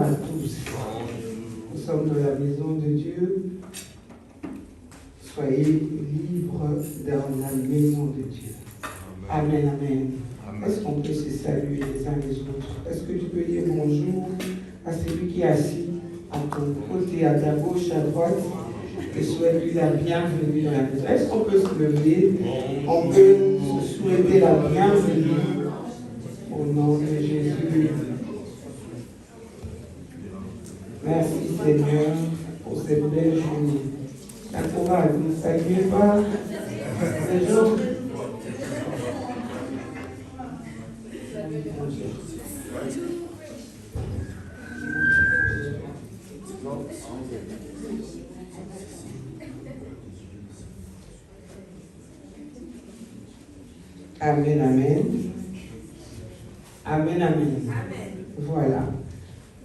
à tous. Nous sommes dans la maison de Dieu. Soyez libres dans la maison de Dieu. Amen, amen. Est-ce qu'on peut se saluer les uns les autres? Est-ce que tu peux dire bonjour à celui qui est assis à ton côté, à ta gauche, à droite, et souhaite-lui la bienvenue dans la maison? Est-ce qu'on peut se lever? On peut se souhaiter la bienvenue au nom de Jésus. Merci Seigneur pour cette belle journée. La courage, ne saluez pas les gens. Amen, amen. Amen, amen. Voilà.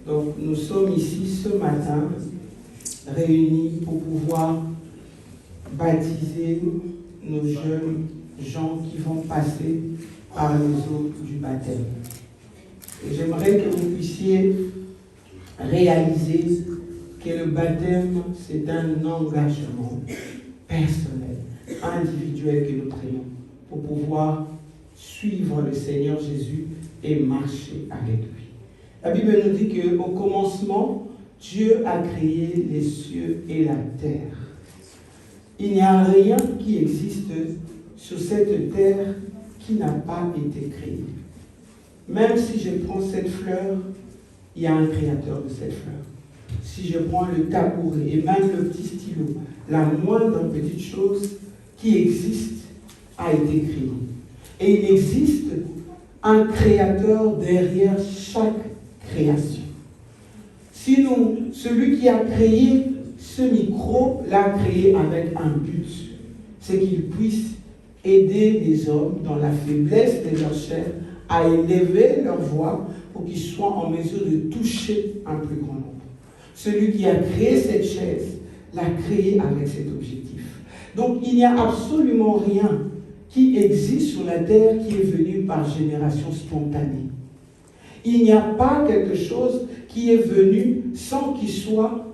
Donc, nous sommes ici ce matin, réunis pour pouvoir baptiser nos jeunes gens qui vont passer par les eaux du baptême. Et j'aimerais que vous puissiez réaliser que le baptême, c'est un engagement personnel, individuel que nous prenons pour pouvoir suivre le Seigneur Jésus et marcher avec lui. La Bible nous dit qu'au commencement, Dieu a créé les cieux et la terre. Il n'y a rien qui existe sur cette terre qui n'a pas été créé. Même si je prends cette fleur, il y a un créateur de cette fleur. Si je prends le tabouret et même le petit stylo, la moindre petite chose qui existe a été créée. Et il existe un créateur derrière chaque création. Sinon, celui qui a créé ce micro l'a créé avec un but. C'est qu'il puisse aider les hommes dans la faiblesse de leur chair à élever leur voix pour qu'ils soient en mesure de toucher un plus grand nombre. Celui qui a créé cette chaise l'a créé avec cet objectif. Donc il n'y a absolument rien qui existe sur la terre qui est venu par génération spontanée. Il n'y a pas quelque chose qui est venu sans qu'il soit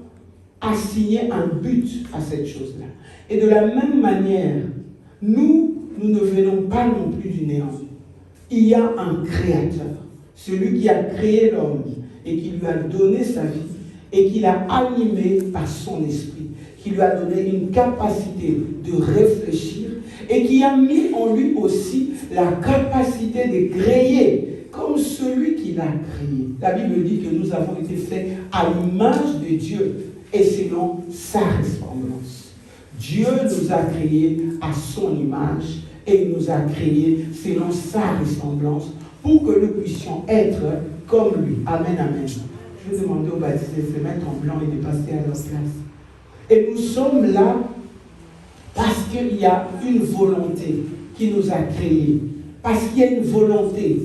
assigné un but à cette chose-là. Et de la même manière, nous ne venons pas non plus du néant. Il y a un créateur, celui qui a créé l'homme et qui lui a donné sa vie et qui l'a animé par son esprit, qui lui a donné une capacité de réfléchir et qui a mis en lui aussi la capacité de créer comme celui qui l'a créé. La Bible dit que nous avons été faits à l'image de Dieu et selon sa ressemblance. Dieu nous a créés à son image et il nous a créés selon sa ressemblance pour que nous puissions être comme lui. Amen, amen. Je vais demander aux baptisés de se mettre en blanc et de passer à leur place. Et nous sommes là parce qu'il y a une volonté qui nous a créés, parce qu'il y a une volonté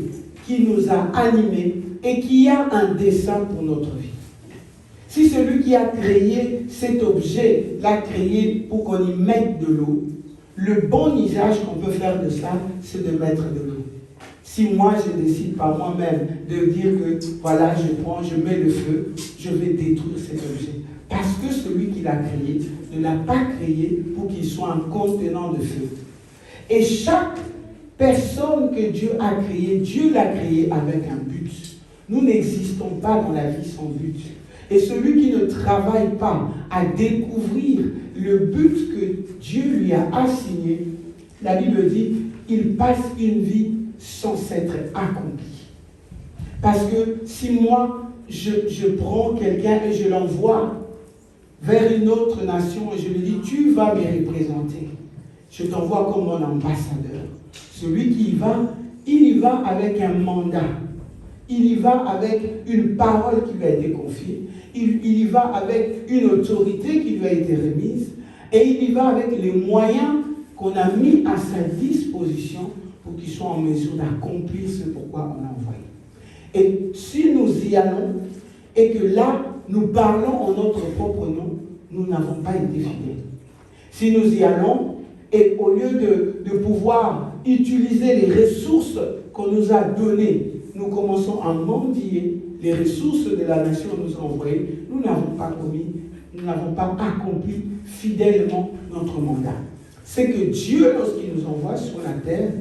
qui nous a animés et qui a un dessein pour notre vie. Si celui qui a créé cet objet l'a créé pour qu'on y mette de l'eau, le bon usage qu'on peut faire de ça, c'est de mettre de l'eau. Si moi je décide par moi-même de dire que voilà, je mets le feu, je vais détruire cet objet. Parce que celui qui l'a créé ne l'a pas créé pour qu'il soit un contenant de feu. Et chaque personne que Dieu a créée, Dieu l'a créée avec un but. Nous n'existons pas dans la vie sans but. Et celui qui ne travaille pas à découvrir le but que Dieu lui a assigné, la Bible dit, il passe une vie sans s'être accompli. Parce que si moi, je prends quelqu'un et je l'envoie vers une autre nation et je lui dis, tu vas me représenter. Je t'envoie comme mon ambassadeur. Celui qui y va, il y va avec un mandat. Il y va avec une parole qui lui a été confiée. Il y va avec une autorité qui lui a été remise. Et il y va avec les moyens qu'on a mis à sa disposition pour qu'il soit en mesure d'accomplir ce pourquoi on l'a envoyé. Et si nous y allons, et que là, nous parlons en notre propre nom, nous n'avons pas été fidèles. Si nous y allons, et au lieu de pouvoir utiliser les ressources qu'on nous a données, nous commençons à mendier, les ressources de la nation nous ont envoyés, nous n'avons pas commis, nous n'avons pas accompli fidèlement notre mandat. C'est que Dieu, lorsqu'il nous envoie sur la terre,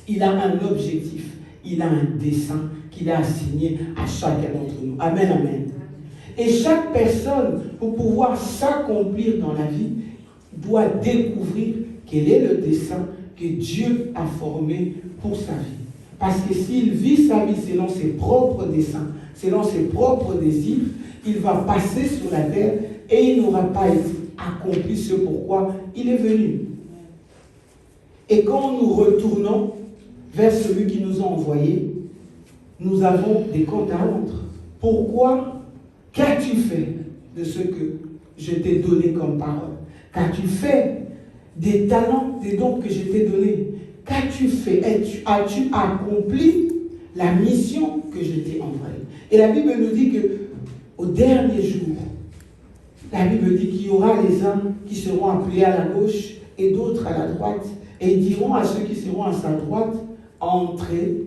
il a un objectif, il a un dessein qu'il a assigné à chacun d'entre nous. Amen, amen. Et chaque personne, pour pouvoir s'accomplir dans la vie, doit découvrir quel est le dessein que Dieu a formé pour sa vie. Parce que s'il vit sa vie selon ses propres desseins, selon ses propres désirs, il va passer sur la terre et il n'aura pas accompli ce pourquoi il est venu. Et quand nous retournons vers celui qui nous a envoyés, nous avons des comptes à rendre. Pourquoi? Qu'as-tu fait de ce que je t'ai donné comme parole? Qu'as-tu fait des talents, des dons que je t'ai donnés? Qu'as-tu fait? As-tu accompli la mission que je t'ai envoyée? Et la Bible nous dit qu'au dernier jour, la Bible dit qu'il y aura les uns qui seront appelés à la gauche et d'autres à la droite. Et ils diront à ceux qui seront à sa droite, entrez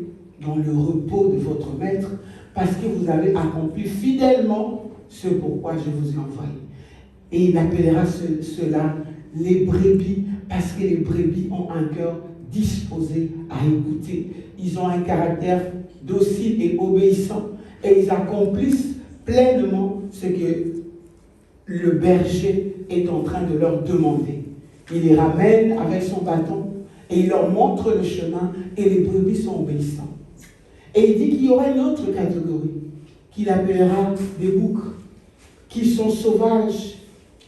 dans le repos de votre maître, parce que vous avez accompli fidèlement ce pourquoi je vous ai envoyé. Et il appellera ceux-là les brebis, parce que les brebis ont un cœur disposé à écouter. Ils ont un caractère docile et obéissant, et ils accomplissent pleinement ce que le berger est en train de leur demander. Il les ramène avec son bâton, et il leur montre le chemin, et les brebis sont obéissants. Et il dit qu'il y aura une autre catégorie, qu'il appellera des boucs, qui sont sauvages,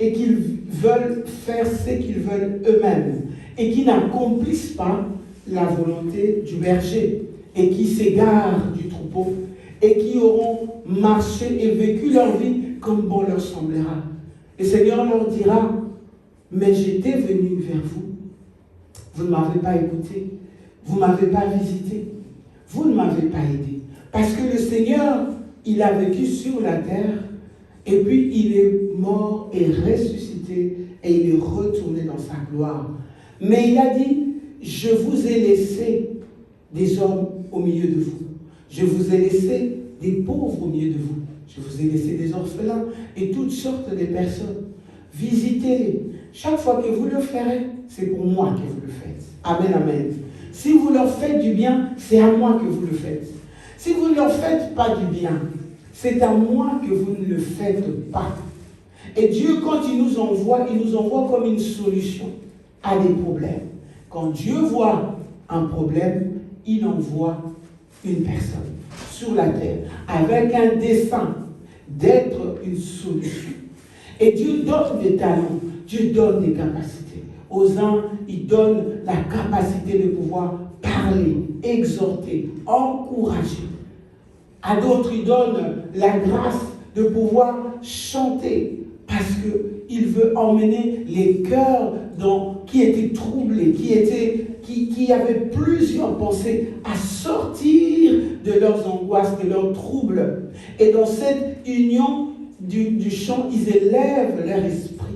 et qui veulent faire ce qu'ils veulent eux-mêmes, et qui n'accomplissent pas la volonté du berger, et qui s'égarent du troupeau, et qui auront marché et vécu leur vie comme bon leur semblera. Le Seigneur leur dira, mais j'étais venu vers vous, vous ne m'avez pas écouté, vous ne m'avez pas visité, vous ne m'avez pas aidé. Parce que le Seigneur, il a vécu sur la terre, et puis il est mort et ressuscité, et il est retourné dans sa gloire. Mais il a dit, je vous ai laissé des hommes au milieu de vous. Je vous ai laissé des pauvres au milieu de vous. Je vous ai laissé des orphelins et toutes sortes de personnes. Visitez-les. Chaque fois que vous le ferez, c'est pour moi que vous le faites. Amen, amen. Si vous leur faites du bien, c'est à moi que vous le faites. Si vous ne leur faites pas du bien, c'est à moi que vous ne le faites pas. Et Dieu, quand il nous envoie comme une solution à des problèmes. Quand Dieu voit un problème, il envoie une personne sur la terre avec un dessein d'être une solution. Et Dieu donne des talents, Dieu donne des capacités. Aux uns, il donne la capacité de pouvoir parler, exhorter, encourager. À d'autres, il donne la grâce de pouvoir chanter parce qu'il veut emmener les cœurs qui étaient troublés, qui avaient plusieurs pensées à sortir de leurs angoisses, de leurs troubles. Et dans cette union du chant, ils élèvent leur esprit,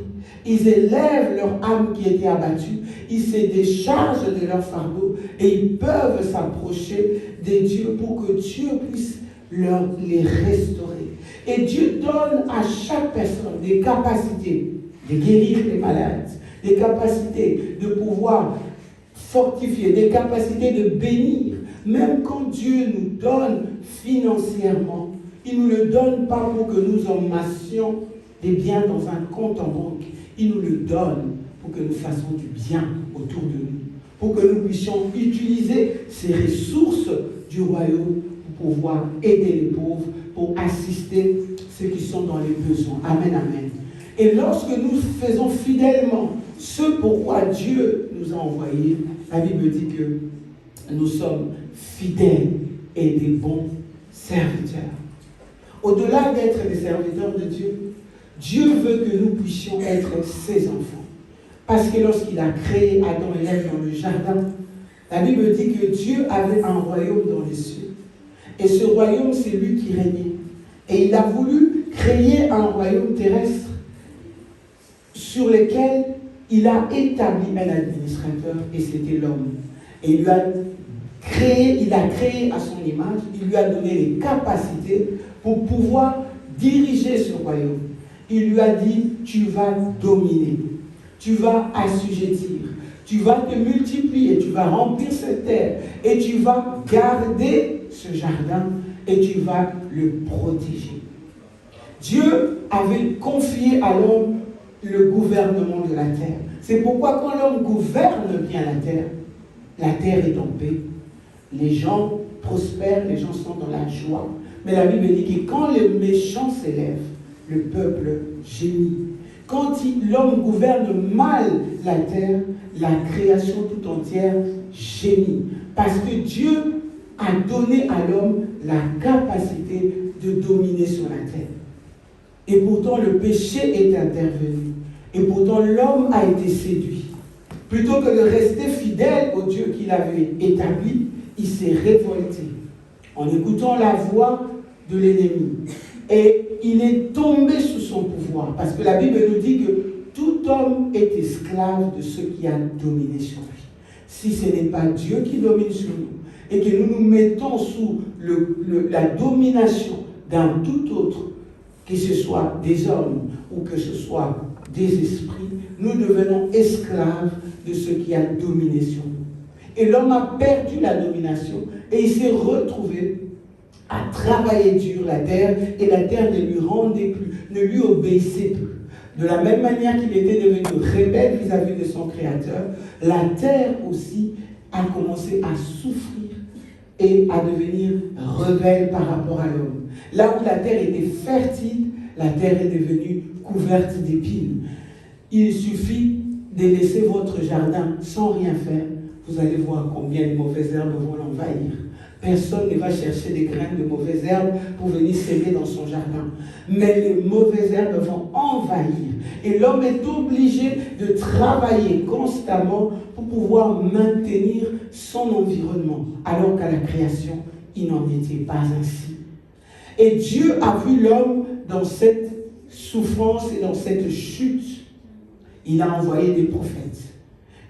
ils élèvent leur âme qui était abattue, ils se déchargent de leur fardeau et ils peuvent s'approcher de Dieu pour que Dieu puisse les restaurer. Et Dieu donne à chaque personne des capacités de guérir les malades, des capacités de pouvoir fortifier, des capacités de bénir. Même quand Dieu nous donne financièrement, il ne nous le donne pas pour que nous emmassions des biens dans un compte en banque. Il nous le donne pour que nous fassions du bien autour de nous, pour que nous puissions utiliser ces ressources du royaume pour pouvoir aider les pauvres, pour assister ceux qui sont dans les besoins. Amen, amen. Et lorsque nous faisons fidèlement ce pourquoi Dieu nous a envoyés, la Bible dit que nous sommes fidèles et des bons serviteurs. Au-delà d'être des serviteurs de Dieu, Dieu veut que nous puissions être ses enfants. Parce que lorsqu'il a créé Adam et Ève dans le jardin, la Bible dit que Dieu avait un royaume dans les cieux. Et ce royaume, c'est lui qui régnait. Et il a voulu créer un royaume terrestre sur lequel il a établi un administrateur, et c'était l'homme. Et il lui a il a créé à son image, il lui a donné les capacités pour pouvoir diriger ce royaume. Il lui a dit, tu vas dominer, tu vas assujettir, tu vas te multiplier, tu vas remplir cette terre et tu vas garder ce jardin et tu vas le protéger. Dieu avait confié à l'homme le gouvernement de la terre. C'est pourquoi quand l'homme gouverne bien la terre est en paix. Les gens prospèrent, les gens sont dans la joie. Mais la Bible dit que quand les méchants s'élèvent, le peuple gémit. Quand l'homme gouverne mal la terre, la création tout entière gémit. Parce que Dieu a donné à l'homme la capacité de dominer sur la terre. Et pourtant, le péché est intervenu. Et pourtant, l'homme a été séduit. Plutôt que de rester fidèle au Dieu qu'il avait établi, il s'est révolté en écoutant la voix de l'ennemi. Et il est tombé sous son pouvoir. Parce que la Bible nous dit que tout homme est esclave de ce qui a dominé sur lui. Si ce n'est pas Dieu qui domine sur nous, et que nous nous mettons sous la domination d'un tout autre, que ce soit des hommes ou que ce soit des esprits, nous devenons esclaves de ce qui a dominé sur nous. Et l'homme a perdu la domination et il s'est retrouvé à travailler dur la terre et la terre ne lui rendait plus, ne lui obéissait plus. De la même manière qu'il était devenu rebelle vis-à-vis de son Créateur, la terre aussi a commencé à souffrir et à devenir rebelle par rapport à l'homme. Là où la terre était fertile, la terre est devenue couverte d'épines. Il suffit de laisser votre jardin sans rien faire. Vous allez voir combien de mauvaises herbes vont l'envahir. Personne ne va chercher des graines de mauvaises herbes pour venir s'aimer dans son jardin. Mais les mauvaises herbes vont envahir. Et l'homme est obligé de travailler constamment pour pouvoir maintenir son environnement. Alors qu'à la création, il n'en était pas ainsi. Et Dieu a vu l'homme dans cette souffrance et dans cette chute. Il a envoyé des prophètes.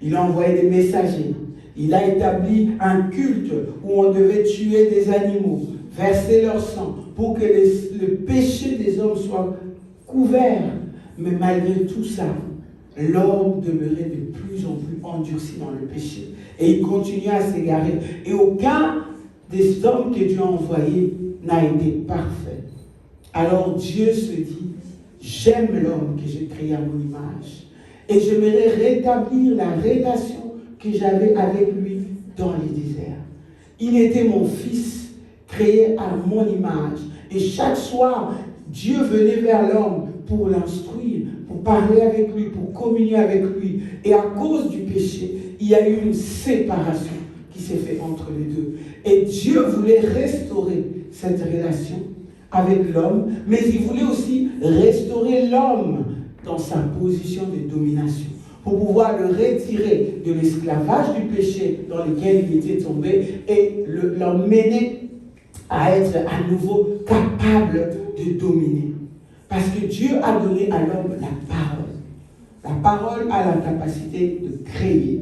Il a envoyé des messagers. Il a établi un culte où on devait tuer des animaux, verser leur sang, pour que le péché des hommes soit couvert. Mais malgré tout ça, l'homme demeurait de plus en plus endurci dans le péché. Et il continuait à s'égarer. Et aucun des hommes que Dieu a envoyés n'a été parfait. Alors Dieu se dit, j'aime l'homme que j'ai créé à mon image. Et j'aimerais rétablir la relation que j'avais avec lui dans les déserts. Il était mon fils, créé à mon image. Et chaque soir, Dieu venait vers l'homme pour l'instruire, pour parler avec lui, pour communier avec lui. Et à cause du péché, il y a eu une séparation qui s'est faite entre les deux. Et Dieu voulait restaurer cette relation avec l'homme, mais il voulait aussi restaurer l'homme dans sa position de domination, pour pouvoir le retirer de l'esclavage du péché dans lequel il était tombé et l'emmener à être à nouveau capable de dominer. Parce que Dieu a donné à l'homme la parole. La parole a la capacité de créer.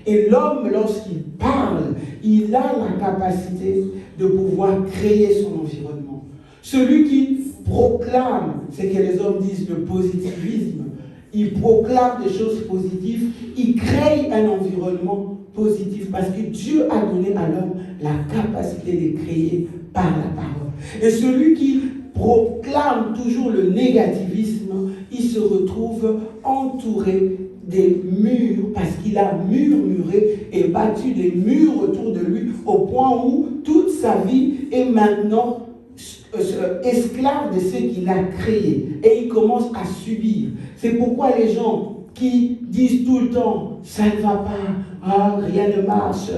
Et l'homme, lorsqu'il parle, il a la capacité de pouvoir créer son environnement. Celui qui proclame, c'est que les hommes disent le positivisme, il proclame des choses positives, il crée un environnement positif parce que Dieu a donné à l'homme la capacité de créer par la parole. Et celui qui proclame toujours le négativisme, il se retrouve entouré des murs parce qu'il a murmuré et battu des murs autour de lui au point où toute sa vie est maintenant esclave de ce qu'il a créé et il commence à subir. C'est pourquoi les gens qui disent tout le temps ça ne va pas, rien ne marche,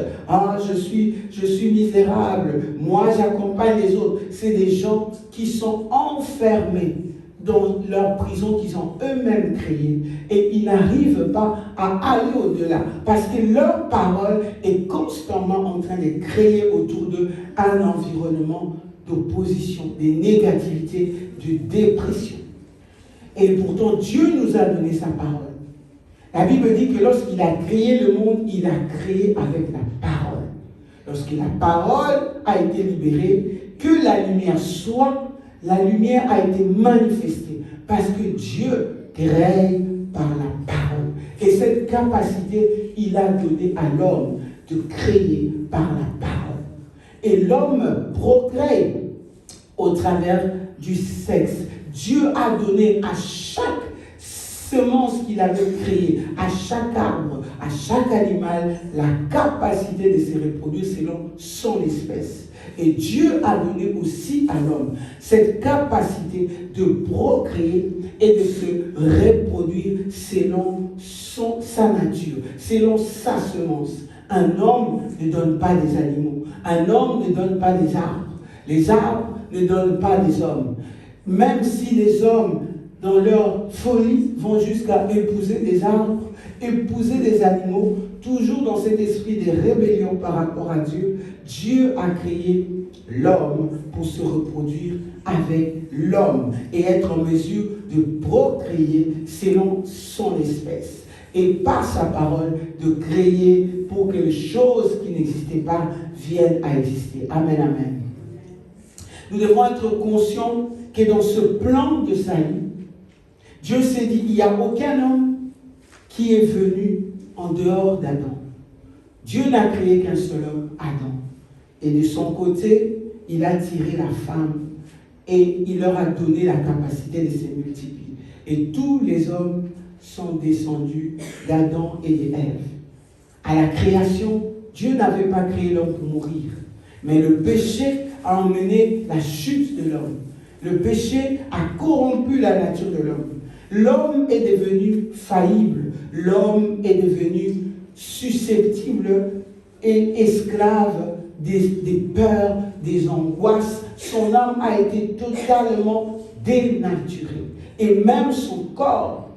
je suis misérable, moi j'accompagne les autres, c'est des gens qui sont enfermés dans leur prison qu'ils ont eux-mêmes créée et ils n'arrivent pas à aller au-delà parce que leur parole est constamment en train de créer autour d'eux un environnement d'opposition, de négativité, de dépression. Et pourtant, Dieu nous a donné sa parole. La Bible dit que lorsqu'il a créé le monde, il a créé avec la parole. lorsque la parole a été libérée, que la lumière soit, la lumière a été manifestée. Parce que Dieu crée par la parole. Et cette capacité, il a donné à l'homme de créer par la parole. Et l'homme procrée au travers du sexe. Dieu a donné à chaque semence qu'il avait créée, à chaque arbre, à chaque animal, la capacité de se reproduire selon son espèce. Et Dieu a donné aussi à l'homme cette capacité de procréer et de se reproduire selon sa nature, selon sa semence. Un homme ne donne pas des animaux, un homme ne donne pas des arbres, les arbres ne donnent pas des hommes. Même si les hommes, dans leur folie, vont jusqu'à épouser des arbres, épouser des animaux, toujours dans cet esprit de rébellion par rapport à Dieu, Dieu a créé l'homme pour se reproduire avec l'homme et être en mesure de procréer selon son espèce. Et par sa parole, de créer pour que les choses qui n'existaient pas viennent à exister. Amen, amen. Nous devons être conscients que dans ce plan de salut, Dieu s'est dit, il n'y a aucun homme qui est venu en dehors d'Adam. Dieu n'a créé qu'un seul homme, Adam. Et de son côté, il a tiré la femme et il leur a donné la capacité de se multiplier. Et tous les hommes sont descendus d'Adam et d'Ève. À la création, Dieu n'avait pas créé l'homme pour mourir. Mais le péché a emmené la chute de l'homme. Le péché a corrompu la nature de l'homme. L'homme est devenu faillible. L'homme est devenu susceptible et esclave des peurs, des angoisses. Son âme a été totalement dénaturée. Et même son corps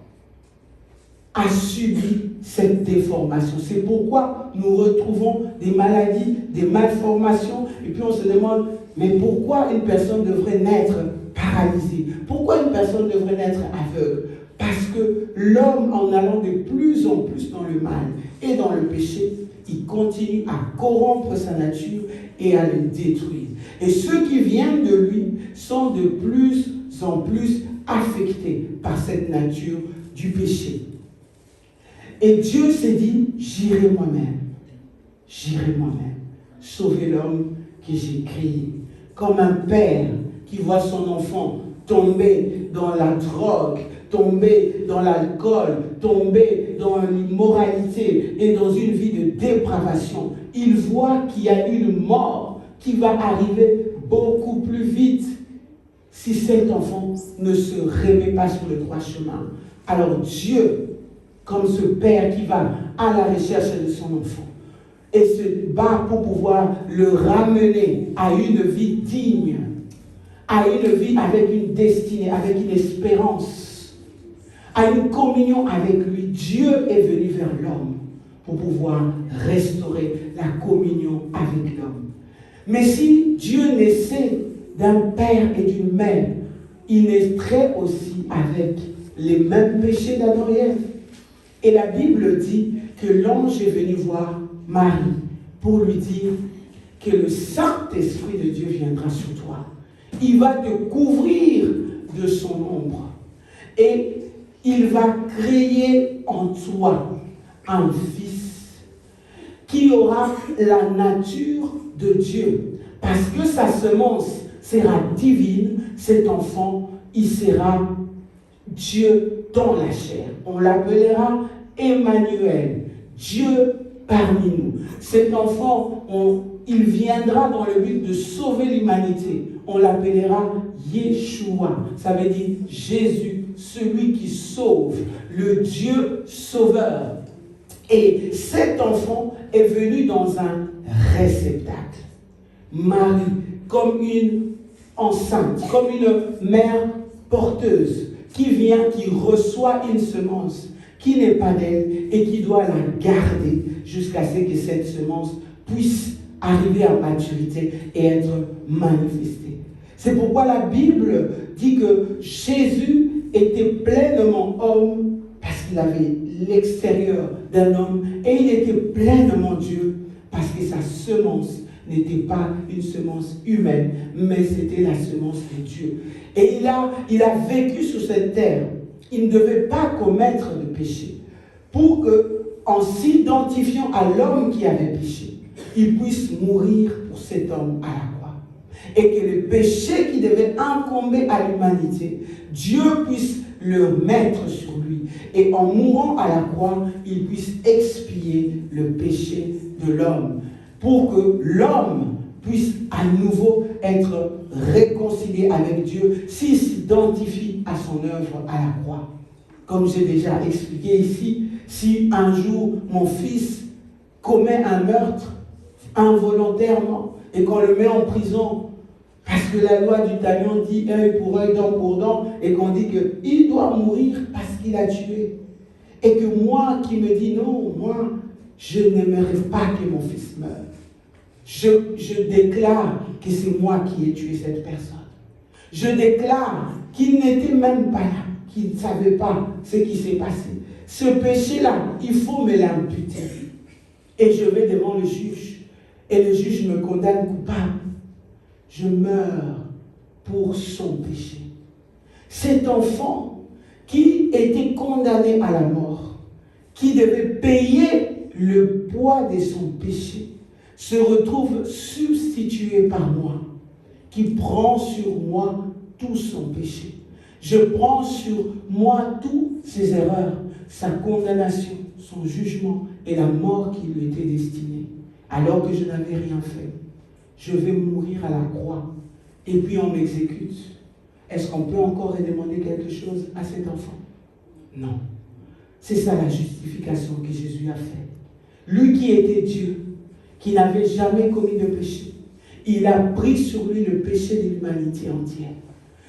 a subi cette déformation. C'est pourquoi nous retrouvons des maladies, des malformations, et puis on se demande, mais pourquoi une personne devrait naître paralysée? Pourquoi une personne devrait naître aveugle? Parce que l'homme, en allant de plus en plus dans le mal et dans le péché, il continue à corrompre sa nature et à le détruire. Et ceux qui viennent de lui sont de plus en plus affectés par cette nature du péché. Et Dieu s'est dit, j'irai moi-même, sauver l'homme que j'ai créé. Comme un père qui voit son enfant tomber dans la drogue, tomber dans l'alcool, tomber dans l'immoralité et dans une vie de dépravation. Il voit qu'il y a une mort qui va arriver beaucoup plus vite si cet enfant ne se remet pas sur le droit chemin. Alors Dieu, comme ce père qui va à la recherche de son enfant et se bat pour pouvoir le ramener à une vie digne, à une vie avec une destinée, avec une espérance, à une communion avec lui. Dieu est venu vers l'homme pour pouvoir restaurer la communion avec l'homme. Mais si Dieu naissait d'un père et d'une mère, il naîtrait aussi avec les mêmes péchés d'Adam et Ève. Et la Bible dit que l'ange est venu voir Marie pour lui dire que le Saint-Esprit de Dieu viendra sur toi. Il va te couvrir de son ombre. Et il va créer en toi un fils qui aura la nature de Dieu. Parce que sa semence sera divine, cet enfant, il sera Dieu dans la chair. On l'appellera Emmanuel, Dieu parmi nous. Cet enfant, il viendra dans le but de sauver l'humanité. On l'appellera Yeshua. Ça veut dire Jésus, celui qui sauve, le Dieu sauveur. Et cet enfant est venu dans un réceptacle. Marie, comme une enceinte, comme une mère porteuse, qui vient, qui reçoit une semence qui n'est pas d'elle et qui doit la garder jusqu'à ce que cette semence puisse arriver à maturité et être manifestée. C'est pourquoi la Bible dit que Jésus était pleinement homme parce qu'il avait l'extérieur d'un homme et il était pleinement Dieu parce que sa semence n'était pas une semence humaine, mais c'était la semence de Dieu. Et il a vécu sur cette terre. Il ne devait pas commettre de péché pour que, en s'identifiant à l'homme qui avait péché, il puisse mourir pour cet homme à la croix. Et que le péché qui devait incomber à l'humanité, Dieu puisse le mettre sur lui. Et en mourant à la croix, il puisse expier le péché de l'homme. Pour que l'homme puisse à nouveau être réconcilié avec Dieu s'il s'identifie à son œuvre à la croix. Comme j'ai déjà expliqué ici, si un jour mon fils commet un meurtre involontairement et qu'on le met en prison, parce que la loi du talion dit œil pour œil, dent pour dent, et qu'on dit qu'il doit mourir parce qu'il a tué. Et que moi qui me dis non, moi, je n'aimerais pas que mon fils meure. Je déclare que c'est moi qui ai tué cette personne. Je déclare qu'il n'était même pas là, qu'il ne savait pas ce qui s'est passé. Ce péché-là, il faut me l'imputer. Et je vais devant le juge. Et le juge me condamne coupable. Je meurs pour son péché. Cet enfant qui était condamné à la mort, qui devait payer le poids de son péché, se retrouve substitué par moi, qui prend sur moi tout son péché. Je prends sur moi toutes ses erreurs, sa condamnation, son jugement et la mort qui lui était destinée, alors que je n'avais rien fait. Je vais mourir à la croix, et puis on m'exécute. Est-ce qu'on peut encore demander quelque chose à cet enfant? Non. C'est ça la justification que Jésus a faite. Lui qui était Dieu, qui n'avait jamais commis de péché, il a pris sur lui le péché de l'humanité entière.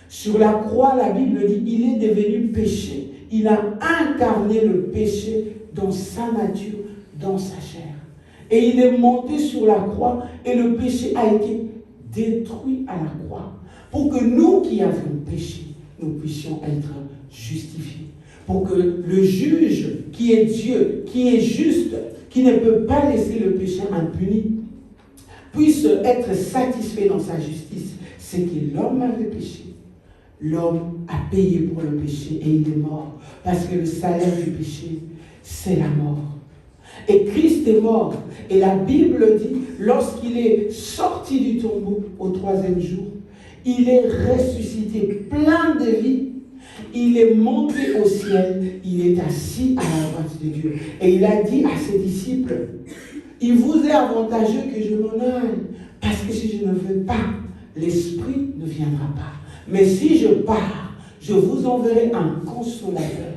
Sur la croix, la Bible dit, il est devenu péché. Il a incarné le péché dans sa nature, dans sa chair. Et il est monté sur la croix et le péché a été détruit à la croix. Pour que nous qui avions péché, nous puissions être justifiés. Pour que le juge qui est Dieu, qui est juste, qui ne peut pas laisser le péché impuni, puisse être satisfait dans sa justice. C'est que l'homme avait péché. L'homme a payé pour le péché et il est mort. Parce que le salaire du péché, c'est la mort. Et Christ est mort. Et la Bible dit, lorsqu'il est sorti du tombeau au 3e jour, il est ressuscité plein de vie. Il est monté au ciel. Il est assis à la droite de Dieu. Et il a dit à ses disciples, il vous est avantageux que je m'en aille. Parce que si je ne veux pas, l'Esprit ne viendra pas. Mais si je pars, je vous enverrai un consolateur,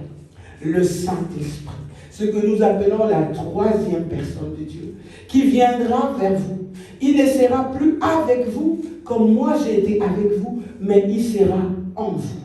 le Saint-Esprit. Ce que nous appelons la 3e personne de Dieu, qui viendra vers vous. Il ne sera plus avec vous comme moi j'ai été avec vous, mais il sera en vous.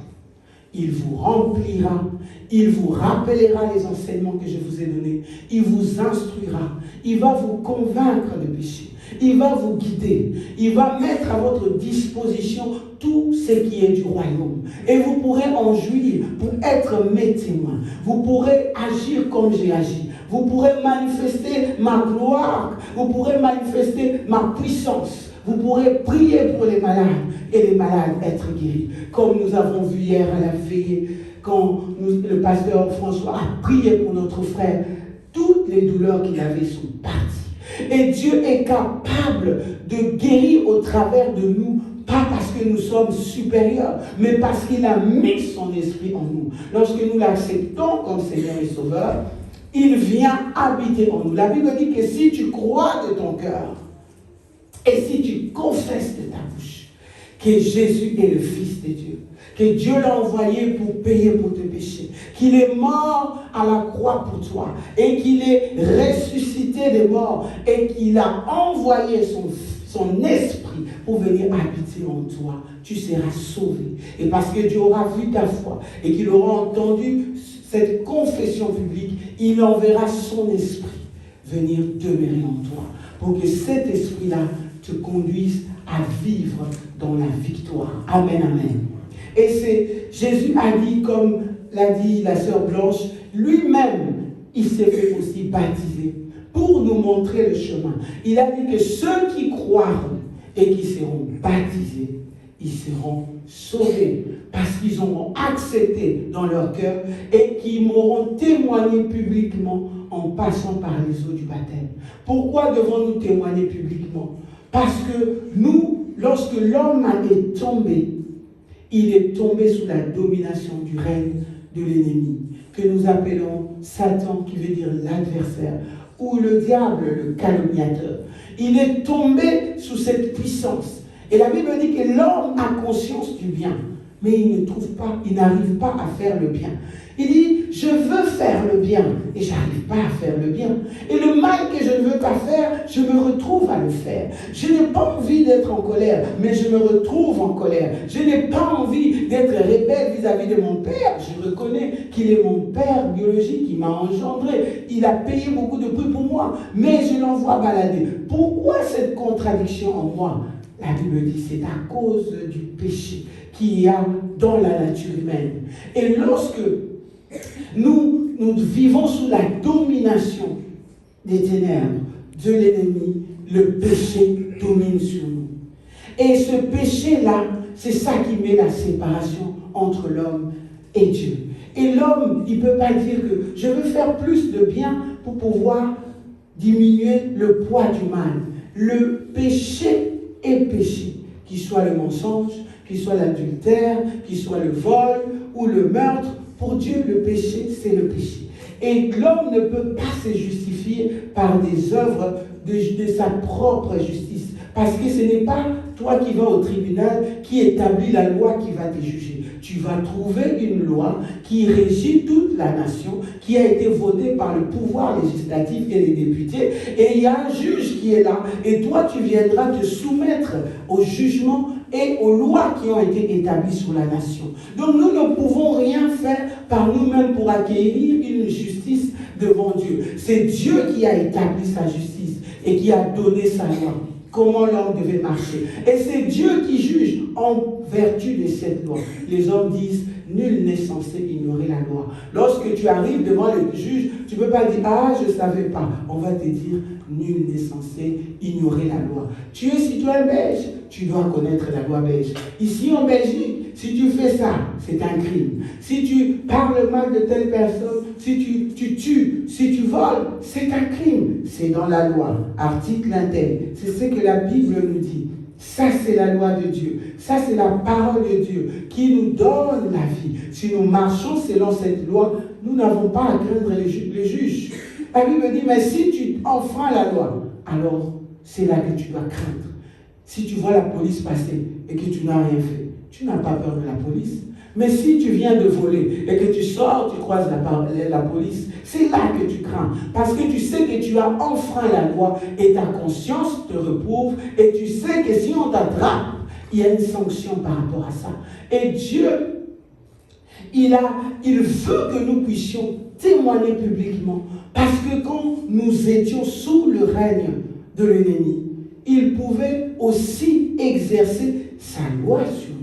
Il vous remplira, il vous rappellera les enseignements que je vous ai donnés, il vous instruira, il va vous convaincre de péché, il va vous guider, il va mettre à votre disposition tout ce qui est du royaume. Et vous pourrez en jouir pour être mes témoins. Vous pourrez agir comme j'ai agi. Vous pourrez manifester ma gloire. Vous pourrez manifester ma puissance. Vous pourrez prier pour les malades et les malades être guéris. Comme nous avons vu hier à la veillée, quand le pasteur François a prié pour notre frère, toutes les douleurs qu'il avait sont parties. Et Dieu est capable de guérir au travers de nous, pas parce que nous sommes supérieurs, mais parce qu'il a mis son esprit en nous. Lorsque nous l'acceptons comme Seigneur et Sauveur, il vient habiter en nous. La Bible dit que si tu crois de ton cœur, et si tu confesses de ta bouche que Jésus est le Fils de Dieu, que Dieu l'a envoyé pour payer pour tes péchés, qu'il est mort à la croix pour toi, et qu'il est ressuscité des morts, et qu'il a envoyé son esprit pour venir habiter en toi, tu seras sauvé. Et parce que Dieu aura vu ta foi, et qu'il aura entendu cette confession publique, il enverra son esprit venir demeurer en toi, pour que cet esprit-là te conduise à vivre dans la victoire. Amen, amen. Et Jésus a dit, comme l'a dit la sœur Blanche, lui-même, il s'est fait aussi baptiser pour nous montrer le chemin. Il a dit que ceux qui croiront et qui seront baptisés, ils seront sauvés parce qu'ils auront accepté dans leur cœur et qu'ils m'auront témoigné publiquement en passant par les eaux du baptême. Pourquoi devons-nous témoigner publiquement? Parce que nous, lorsque l'homme est tombé, il est tombé sous la domination du règne de l'ennemi, que nous appelons Satan, qui veut dire l'adversaire, ou le diable, le calomniateur. Il est tombé sous cette puissance. Et la Bible dit que l'homme a conscience du bien, mais il n'arrive pas à faire le bien. Il dit, je veux faire le bien, et je n'arrive pas à faire le bien. Et le mal que je ne veux pas faire, je me retrouve à le faire. Je n'ai pas envie d'être en colère, mais je me retrouve en colère. Je n'ai pas envie d'être rebelle vis-à-vis de mon père. Je reconnais qu'il est mon père biologique, qui m'a engendré. Il a payé beaucoup de prix pour moi, mais je l'envoie balader. Pourquoi cette contradiction en moi? La Bible dit, c'est à cause du péché qu'il y a dans la nature humaine. Et lorsque nous vivons sous la domination des ténèbres, de l'ennemi, le péché domine sur nous. Et ce péché-là, c'est ça qui met la séparation entre l'homme et Dieu. Et l'homme, il ne peut pas dire que je veux faire plus de bien pour pouvoir diminuer le poids du mal. Le péché est péché, qu'il soit le mensonge, qu'il soit l'adultère, qu'il soit le vol ou le meurtre. Pour Dieu, le péché, c'est le péché. Et l'homme ne peut pas se justifier par des œuvres de sa propre justice. Parce que ce n'est pas toi qui vas au tribunal qui établit la loi qui va te juger. Tu vas trouver une loi qui régit toute la nation, qui a été votée par le pouvoir législatif et les députés. Et il y a un juge qui est là. Et toi, tu viendras te soumettre au jugement et aux lois qui ont été établies sur la nation. Donc nous ne pouvons rien faire par nous-mêmes pour acquérir une justice devant Dieu. C'est Dieu qui a établi sa justice et qui a donné sa loi. Comment l'homme devait marcher. Et c'est Dieu qui juge en vertu de cette loi. Les hommes disent, nul n'est censé ignorer la loi. Lorsque tu arrives devant le juge, tu ne peux pas dire, ah, je ne savais pas. On va te dire, nul n'est censé ignorer la loi. Tu es citoyen belge, tu dois connaître la loi belge. Ici en Belgique, si tu fais ça, c'est un crime. Si tu parles mal de telle personne, si tu tues, si tu voles, c'est un crime. C'est dans la loi, article intel. C'est ce que la Bible nous dit. Ça, c'est la loi de Dieu. Ça, c'est la parole de Dieu qui nous donne la vie. Si nous marchons selon cette loi, nous n'avons pas à craindre les juges. La Bible dit, mais si tu enfreins la loi, alors c'est là que tu dois craindre. Si tu vois la police passer et que tu n'as rien fait, tu n'as pas peur de la police. Mais si tu viens de voler et que tu sors, tu croises la police, c'est là que tu crains. Parce que tu sais que tu as enfreint la loi et ta conscience te reprouve et tu sais que si on t'attrape, il y a une sanction par rapport à ça. Et Dieu, il veut que nous puissions témoigner publiquement. Parce que quand nous étions sous le règne de l'ennemi, il pouvait aussi exercer sa loi sur nous.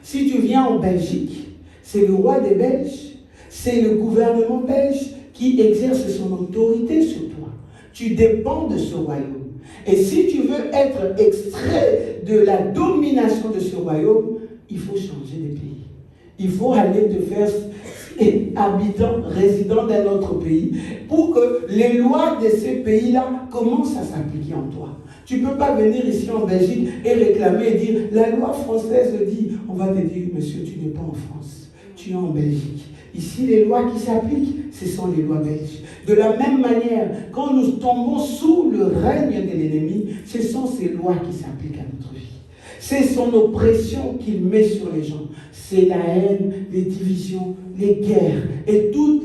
Si tu viens en Belgique, c'est le roi des Belges, c'est le gouvernement belge qui exerce son autorité sur toi. Tu dépends de ce royaume. Et si tu veux être extrait de la domination de ce royaume, il faut changer de pays. Il faut aller te faire résident d'un autre pays pour que les lois de ces pays-là commencent à s'appliquer en toi. Tu ne peux pas venir ici en Belgique et réclamer et dire « La loi française dit », on va te dire « Monsieur, tu n'es pas en France, tu es en Belgique. » Ici, les lois qui s'appliquent, ce sont les lois belges. De la même manière, quand nous tombons sous le règne de l'ennemi, ce sont ces lois qui s'appliquent à notre vie. C'est son oppression qu'il met sur les gens. C'est la haine, les divisions, les guerres et toute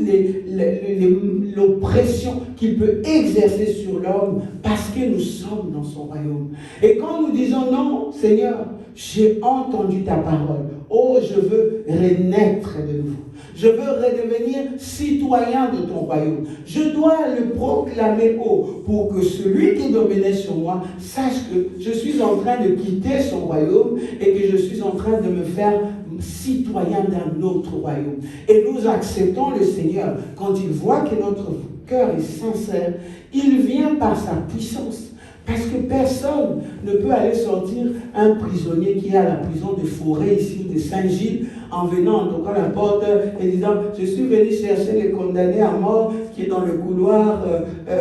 l'oppression qu'il peut exercer sur l'homme parce que nous sommes dans son royaume. Et quand nous disons non, Seigneur, j'ai entendu ta parole. Oh, je veux renaître de nouveau. Je veux redevenir citoyen de ton royaume. Je dois le proclamer haut pour que celui qui dominait sur moi sache que je suis en train de quitter son royaume et que je suis en train de me faire citoyen d'un autre royaume. Et nous acceptons le Seigneur quand il voit que notre cœur est sincère, il vient par sa puissance. Parce que personne ne peut aller sortir un prisonnier qui est à la prison de Forêt ici ou de Saint-Gilles en venant en toquant la porte et disant « Je suis venu chercher le condamné à mort qui est dans le couloir,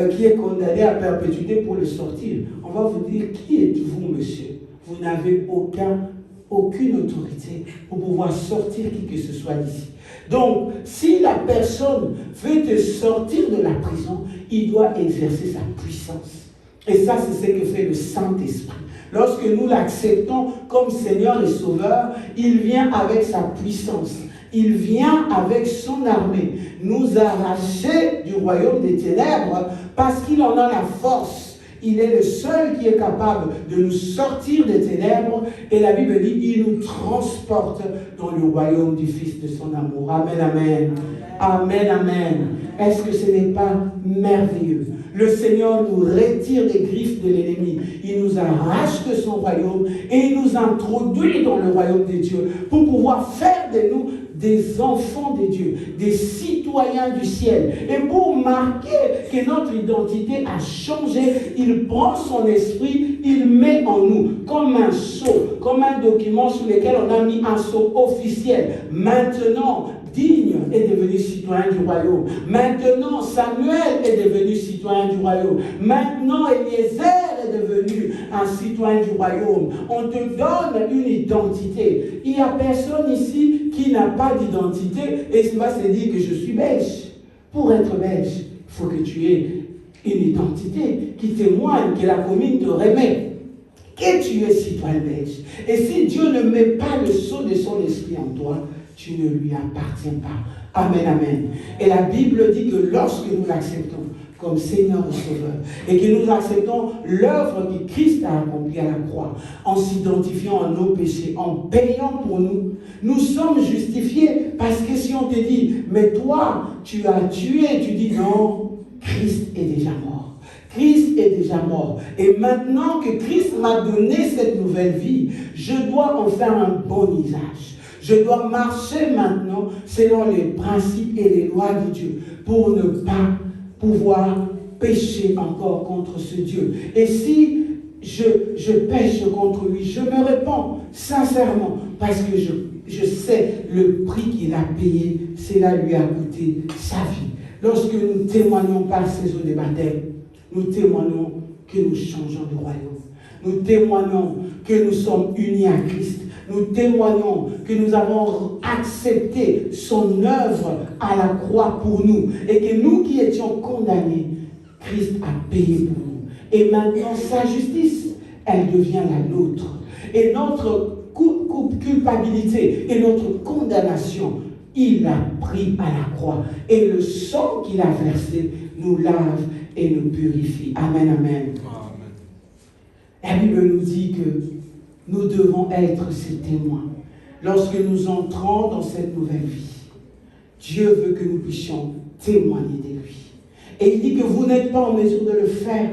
qui est condamné à perpétuité pour le sortir. » On va vous dire « Qui êtes-vous, monsieur ?» Vous n'avez aucune autorité pour pouvoir sortir qui que ce soit d'ici. Donc, si la personne veut te sortir de la prison, il doit exercer sa puissance. Et ça, c'est ce que fait le Saint-Esprit. Lorsque nous l'acceptons comme Seigneur et Sauveur, il vient avec sa puissance. Il vient avec son armée nous arracher du royaume des ténèbres parce qu'il en a la force. Il est le seul qui est capable de nous sortir des ténèbres. Et la Bible dit, il nous transporte dans le royaume du Fils de son amour. Amen, amen. Amen, amen. Est-ce que ce n'est pas merveilleux? Le Seigneur nous retire des griffes de l'ennemi. Il nous arrache de son royaume et il nous introduit dans le royaume de Dieu pour pouvoir faire de nous des enfants de Dieu, des citoyens du ciel. Et pour marquer que notre identité a changé, il prend son esprit, il met en nous comme un sceau, comme un document sur lequel on a mis un sceau officiel. Maintenant, Digne est devenu citoyen du royaume. Maintenant, Samuel est devenu citoyen du royaume. Maintenant, Eliezer est devenu un citoyen du royaume. On te donne une identité. Il n'y a personne ici qui n'a pas d'identité et qui va se dire que je suis belge. Pour être belge, il faut que tu aies une identité qui témoigne que la commune te remet, que tu es citoyen belge. Et si Dieu ne met pas le sceau de son esprit en toi, tu ne lui appartiens pas. Amen, amen. Et la Bible dit que lorsque nous l'acceptons comme Seigneur et Sauveur, et que nous acceptons l'œuvre que Christ a accomplie à la croix, en s'identifiant à nos péchés, en payant pour nous, nous sommes justifiés. Parce que si on te dit, mais toi, tu as tué, tu dis non, Christ est déjà mort. Christ est déjà mort. Et maintenant que Christ m'a donné cette nouvelle vie, je dois en faire un bon usage. Je dois marcher maintenant selon les principes et les lois de Dieu pour ne pas pouvoir pécher encore contre ce Dieu. Et si je pêche contre lui, je me répands sincèrement parce que je sais le prix qu'il a payé. Cela lui a coûté sa vie. Lorsque nous témoignons par ces eaux de baptême, nous témoignons que nous changeons de royaume. Nous témoignons que nous sommes unis à Christ. Nous témoignons que nous avons accepté son œuvre à la croix pour nous et que nous qui étions condamnés, Christ a payé pour nous. Et maintenant, sa justice, elle devient la nôtre. Et notre culpabilité et notre condamnation, il l'a pris à la croix. Et le sang qu'il a versé nous lave et nous purifie. Amen, amen. La Bible nous dit que nous devons être ses témoins. Lorsque nous entrons dans cette nouvelle vie, Dieu veut que nous puissions témoigner de lui. Et il dit que vous n'êtes pas en mesure de le faire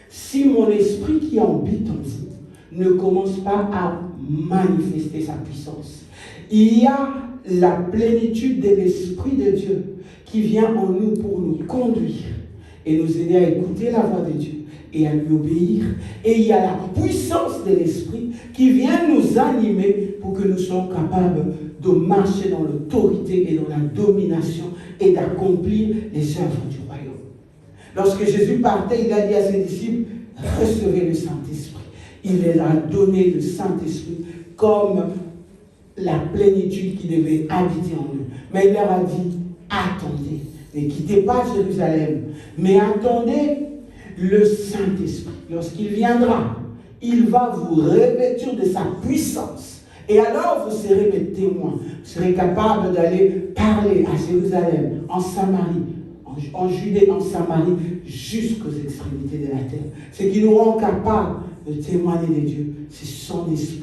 si mon esprit qui habite en vous ne commence pas à manifester sa puissance. Il y a la plénitude de l'Esprit de Dieu qui vient en nous pour nous conduire et nous aider à écouter la voix de Dieu et à lui obéir. Et il y a la puissance de l'Esprit qui vient nous animer pour que nous soyons capables de marcher dans l'autorité et dans la domination et d'accomplir les œuvres du royaume. Lorsque Jésus partait, il a dit à ses disciples, recevez le Saint-Esprit. Il leur a donné le Saint-Esprit comme la plénitude qui devait habiter en nous. Mais il leur a dit, attendez, ne quittez pas Jérusalem, mais attendez le Saint-Esprit. Lorsqu'il viendra, il va vous revêtir de sa puissance. Et alors vous serez mes témoins. Vous serez capables d'aller parler à Jérusalem, en Samarie, en Judée, en Samarie, jusqu'aux extrémités de la terre. Ce qui nous rend capables de témoigner de Dieu, c'est son esprit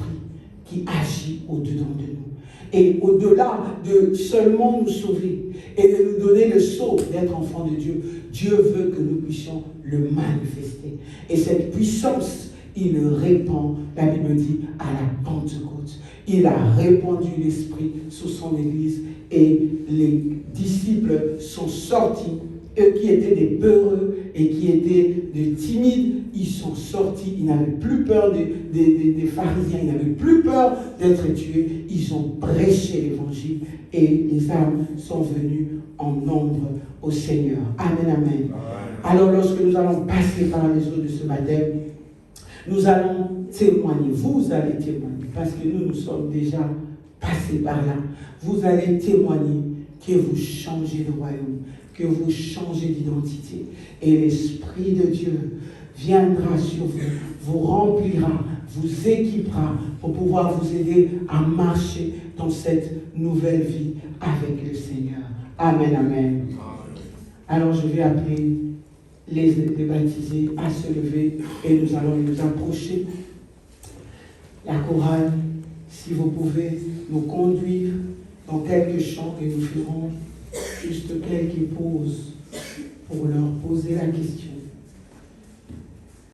qui agit au-dedans de nous. Et au-delà de seulement nous sauver et de nous donner le sceau d'être enfants de Dieu, Dieu veut que nous puissions le manifester. Et cette puissance, il le répand, la Bible dit, à la Pentecôte. Il a répandu l'Esprit sur son Église et les disciples sont sortis eux qui étaient des peureux et qui étaient des timides, ils sont sortis, ils n'avaient plus peur des pharisiens, ils n'avaient plus peur d'être tués, ils ont prêché l'évangile et les âmes sont venues en nombre au Seigneur. Amen, amen. Alors lorsque nous allons passer par les eaux de ce baptême, nous allons témoigner, vous allez témoigner, parce que nous sommes déjà passés par là. Vous allez témoigner que vous changez de royaume, que vous changez d'identité. Et l'Esprit de Dieu viendra sur vous, vous remplira, vous équipera pour pouvoir vous aider à marcher dans cette nouvelle vie avec le Seigneur. Amen, amen. Alors je vais appeler les baptisés à se lever et nous allons nous approcher. La chorale, si vous pouvez nous conduire dans quelques chants et nous ferons juste quelques pauses pour leur poser la question.